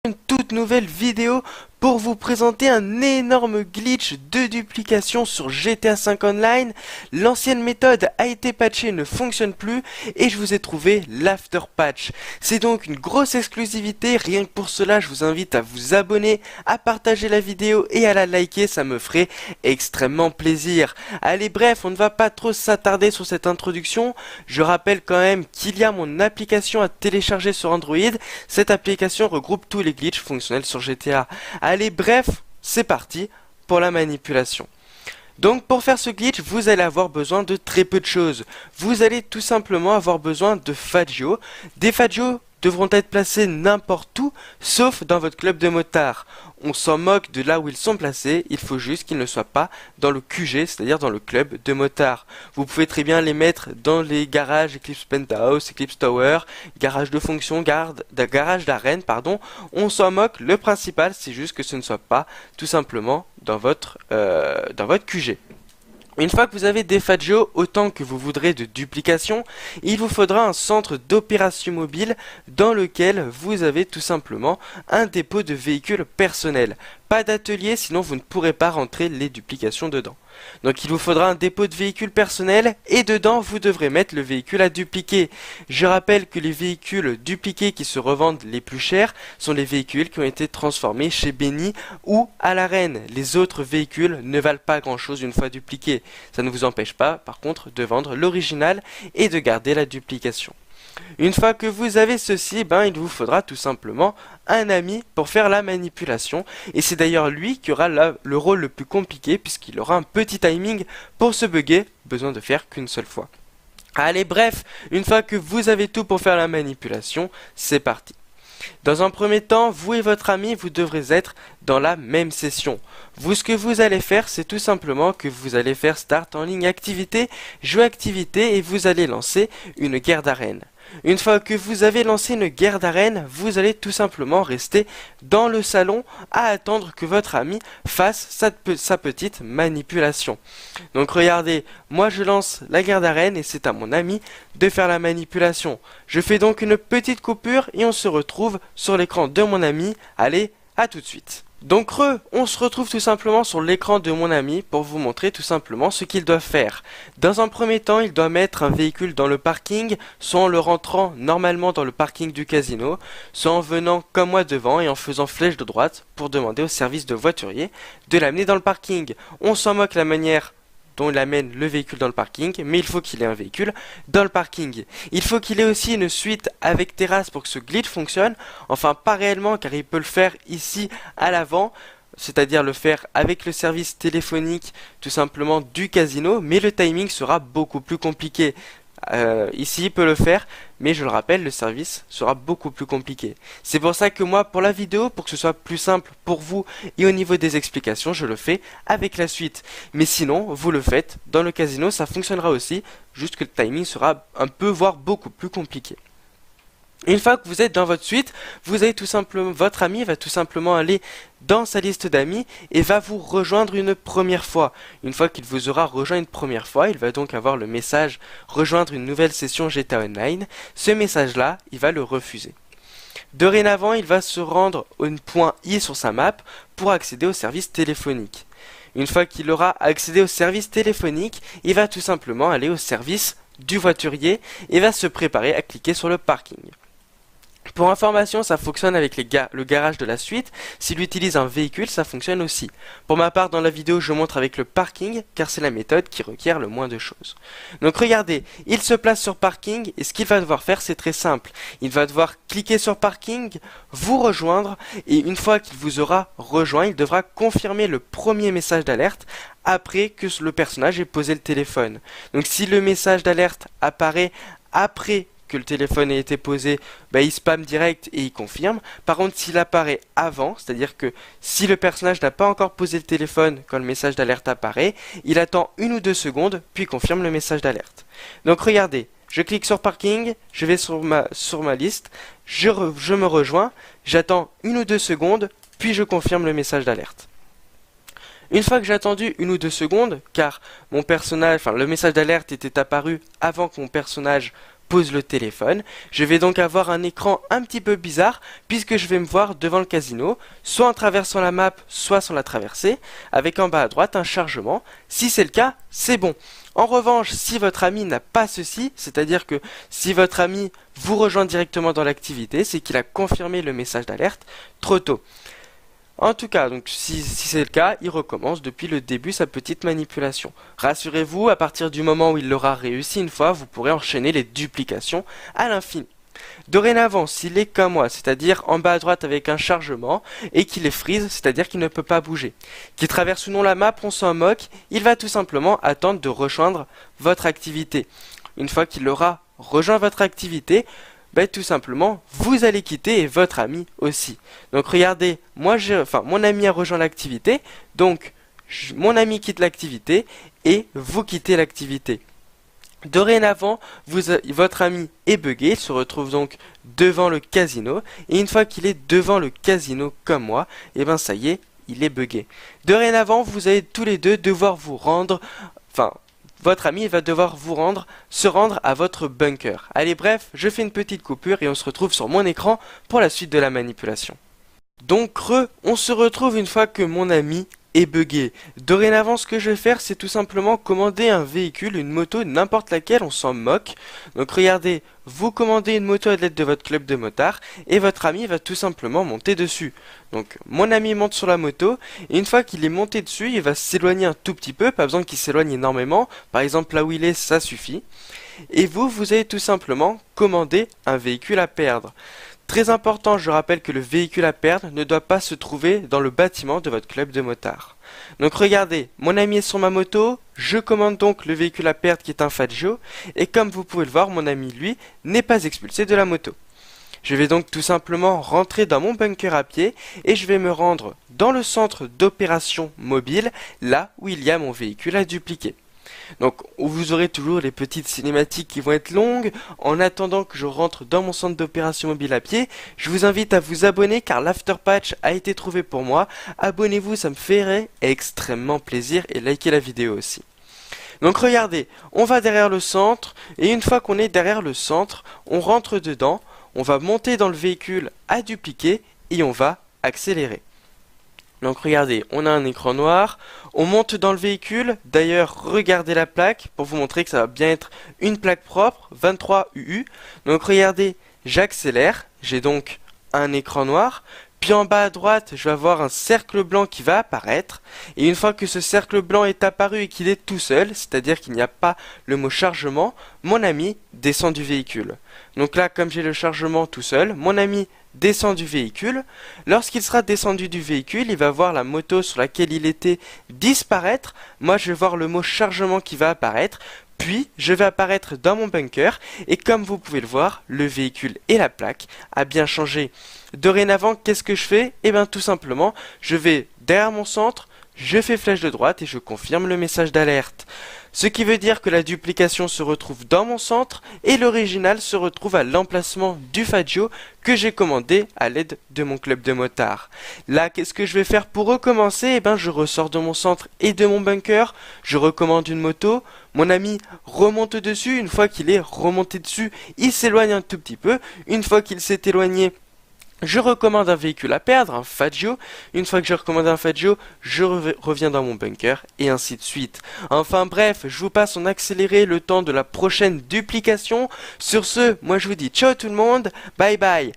Une toute nouvelle vidéo pour vous présenter un énorme glitch de duplication sur GTA V Online. L'ancienne méthode a été patchée, ne fonctionne plus et je vous ai trouvé l'after patch. C'est donc une grosse exclusivité, rien que pour cela je vous invite à vous abonner, à partager la vidéo et à la liker, ça me ferait extrêmement plaisir. Allez bref, on ne va pas trop s'attarder sur cette introduction. Je rappelle quand même qu'il y a mon application à télécharger sur Android. Cette application regroupe tous les glitches fonctionnels sur GTA. Allez, bref, c'est parti pour la manipulation. Donc pour faire ce glitch, vous allez avoir besoin de très peu de choses. Vous allez tout simplement avoir besoin de Faggio. Des Faggios devront être placés n'importe où, sauf dans votre club de motards. On s'en moque de là où ils sont placés, il faut juste qu'ils ne soient pas dans le QG, c'est-à-dire dans le club de motards. Vous pouvez très bien les mettre dans les garages Eclipse Penthouse, Eclipse Tower, garage de fonction, garage d'arène, pardon. On s'en moque, le principal c'est juste que ce ne soit pas tout simplement dans votre QG. Une fois que vous avez des Faggio autant que vous voudrez de duplication, il vous faudra un centre d'opération mobile dans lequel vous avez tout simplement un dépôt de véhicules personnels. Pas d'atelier, sinon vous ne pourrez pas rentrer les duplications dedans. Donc il vous faudra un dépôt de véhicules personnels et dedans vous devrez mettre le véhicule à dupliquer. Je rappelle que les véhicules dupliqués qui se revendent les plus chers sont les véhicules qui ont été transformés chez Benny ou à l'arène. Les autres véhicules ne valent pas grand chose une fois dupliqués. Ça ne vous empêche pas par contre de vendre l'original et de garder la duplication. Une fois que vous avez ceci, il vous faudra tout simplement un ami pour faire la manipulation. Et c'est d'ailleurs lui qui aura le rôle le plus compliqué puisqu'il aura un petit timing pour se bugger, besoin de faire qu'une seule fois. Allez bref, une fois que vous avez tout pour faire la manipulation, c'est parti. Dans un premier temps, vous et votre ami, vous devrez être dans la même session. Ce que vous allez faire, c'est tout simplement que vous allez faire Start en ligne activité, Jouer activité et vous allez lancer une guerre d'arène. Une fois que vous avez lancé une guerre d'arène, vous allez tout simplement rester dans le salon à attendre que votre ami fasse sa petite manipulation. Donc regardez, moi je lance la guerre d'arène et c'est à mon ami de faire la manipulation. Je fais donc une petite coupure et on se retrouve sur l'écran de mon ami. Allez, à tout de suite. Donc on se retrouve tout simplement sur l'écran de mon ami pour vous montrer tout simplement ce qu'il doit faire. Dans un premier temps, il doit mettre un véhicule dans le parking, soit en le rentrant normalement dans le parking du casino, soit en venant comme moi devant et en faisant flèche de droite pour demander au service de voiturier de l'amener dans le parking. On s'en moque la manière dont il amène le véhicule dans le parking, mais il faut qu'il ait un véhicule dans le parking. Il faut qu'il ait aussi une suite avec terrasse pour que ce glitch fonctionne, enfin pas réellement car il peut le faire ici à l'avant, c'est-à-dire le faire avec le service téléphonique tout simplement du casino, mais le timing sera beaucoup plus compliqué. Ici il peut le faire, mais je le rappelle, le service sera beaucoup plus compliqué. C'est pour ça que moi, pour la vidéo, pour que ce soit plus simple pour vous et au niveau des explications, je le fais avec la suite. Mais sinon, vous le faites dans le casino, ça fonctionnera aussi, juste que le timing sera un peu, voire beaucoup plus compliqué. Une fois que vous êtes dans votre suite, votre ami va tout simplement aller dans sa liste d'amis et va vous rejoindre une première fois. Une fois qu'il vous aura rejoint une première fois, il va donc avoir le message « Rejoindre une nouvelle session GTA Online ». Ce message-là, il va le refuser. Dorénavant, il va se rendre au point I sur sa map pour accéder au service téléphonique. Une fois qu'il aura accédé au service téléphonique, il va tout simplement aller au service du voiturier et va se préparer à cliquer sur le parking. Pour information, ça fonctionne avec le garage de la suite. S'il utilise un véhicule, ça fonctionne aussi. Pour ma part, dans la vidéo, je montre avec le parking, car c'est la méthode qui requiert le moins de choses. Donc regardez, il se place sur parking, et ce qu'il va devoir faire, c'est très simple. Il va devoir cliquer sur parking, vous rejoindre, et une fois qu'il vous aura rejoint, il devra confirmer le premier message d'alerte après que le personnage ait posé le téléphone. Donc si le message d'alerte apparaît après que le téléphone ait été posé, il spamme direct et il confirme. Par contre, s'il apparaît avant, c'est-à-dire que si le personnage n'a pas encore posé le téléphone quand le message d'alerte apparaît, il attend 1 ou 2 secondes, puis confirme le message d'alerte. Donc regardez, je clique sur parking, je vais sur ma liste, je me rejoins, j'attends 1 ou 2 secondes, puis je confirme le message d'alerte. Une fois que j'ai attendu 1 ou 2 secondes, car le message d'alerte était apparu avant que mon personnage pose le téléphone. Je vais donc avoir un écran un petit peu bizarre puisque je vais me voir devant le casino, soit en traversant la map, soit sans la traverser, avec en bas à droite un chargement. Si c'est le cas, c'est bon. En revanche, si votre ami n'a pas ceci, c'est-à-dire que si votre ami vous rejoint directement dans l'activité, c'est qu'il a confirmé le message d'alerte trop tôt. En tout cas, donc si c'est le cas, il recommence depuis le début sa petite manipulation. Rassurez-vous, à partir du moment où il l'aura réussi une fois, vous pourrez enchaîner les duplications à l'infini. Dorénavant, s'il est comme moi, c'est-à-dire en bas à droite avec un chargement, et qu'il est freeze, c'est-à-dire qu'il ne peut pas bouger, qu'il traverse ou non la map, on s'en moque, il va tout simplement attendre de rejoindre votre activité. Une fois qu'il aura rejoint votre activité, tout simplement, vous allez quitter et votre ami aussi. Donc regardez, mon ami a rejoint l'activité, donc mon ami quitte l'activité et vous quittez l'activité. Dorénavant, votre ami est buggé, il se retrouve donc devant le casino, et une fois qu'il est devant le casino comme moi, et ben ça y est, il est buggé. Dorénavant, vous allez tous les deux devoir vous rendre, votre ami va devoir se rendre à votre bunker. Allez bref, je fais une petite coupure et on se retrouve sur mon écran pour la suite de la manipulation. Donc on se retrouve une fois que mon ami est buggé. Dorénavant, ce que je vais faire, c'est tout simplement commander un véhicule, une moto, n'importe laquelle, on s'en moque. Donc regardez, vous commandez une moto à l'aide de votre club de motards et votre ami va tout simplement monter dessus. Donc mon ami monte sur la moto et une fois qu'il est monté dessus, il va s'éloigner un tout petit peu, pas besoin qu'il s'éloigne énormément. Par exemple, là où il est, ça suffit. Et vous allez tout simplement commander un véhicule à perdre. Très important, je rappelle que le véhicule à perdre ne doit pas se trouver dans le bâtiment de votre club de motards. Donc regardez, mon ami est sur ma moto, je commande donc le véhicule à perdre qui est un Faggio, et comme vous pouvez le voir, mon ami lui n'est pas expulsé de la moto. Je vais donc tout simplement rentrer dans mon bunker à pied et je vais me rendre dans le centre d'opération mobile, là où il y a mon véhicule à dupliquer. Donc vous aurez toujours les petites cinématiques qui vont être longues. En attendant que je rentre dans mon centre d'opération mobile à pied, je vous invite à vous abonner car l'afterpatch a été trouvé pour moi. Abonnez-vous, ça me ferait extrêmement plaisir et likez la vidéo aussi. Donc regardez, on va derrière le centre et une fois qu'on est derrière le centre, on rentre dedans, on va monter dans le véhicule à dupliquer et on va accélérer. Donc regardez, on a un écran noir, on monte dans le véhicule, d'ailleurs regardez la plaque pour vous montrer que ça va bien être une plaque propre, 23 UU. Donc regardez, j'accélère, j'ai donc un écran noir, puis en bas à droite je vais avoir un cercle blanc qui va apparaître, et une fois que ce cercle blanc est apparu et qu'il est tout seul, c'est-à-dire qu'il n'y a pas le mot chargement, mon ami descend du véhicule. Donc là, comme j'ai le chargement tout seul, mon ami descend du véhicule. Lorsqu'il sera descendu du véhicule, il va voir la moto sur laquelle il était disparaître. Moi, je vais voir le mot chargement qui va apparaître. Puis, je vais apparaître dans mon bunker. Et comme vous pouvez le voir, le véhicule et la plaque a bien changé. Dorénavant, qu'est-ce que je fais? Eh bien, tout simplement, je vais derrière mon centre, je fais flèche de droite et je confirme le message d'alerte. Ce qui veut dire que la duplication se retrouve dans mon centre et l'original se retrouve à l'emplacement du Faggio que j'ai commandé à l'aide de mon club de motards. Là, qu'est-ce que je vais faire pour recommencer? Eh bien, je ressors de mon centre et de mon bunker, je recommande une moto, mon ami remonte dessus, une fois qu'il est remonté dessus, il s'éloigne un tout petit peu, une fois qu'il s'est éloigné, je recommande un véhicule à perdre, un Faggio. Une fois que j'ai recommandé un Faggio, je reviens dans mon bunker et ainsi de suite. Enfin bref, je vous passe en accéléré le temps de la prochaine duplication. Sur ce, moi je vous dis ciao tout le monde, bye bye.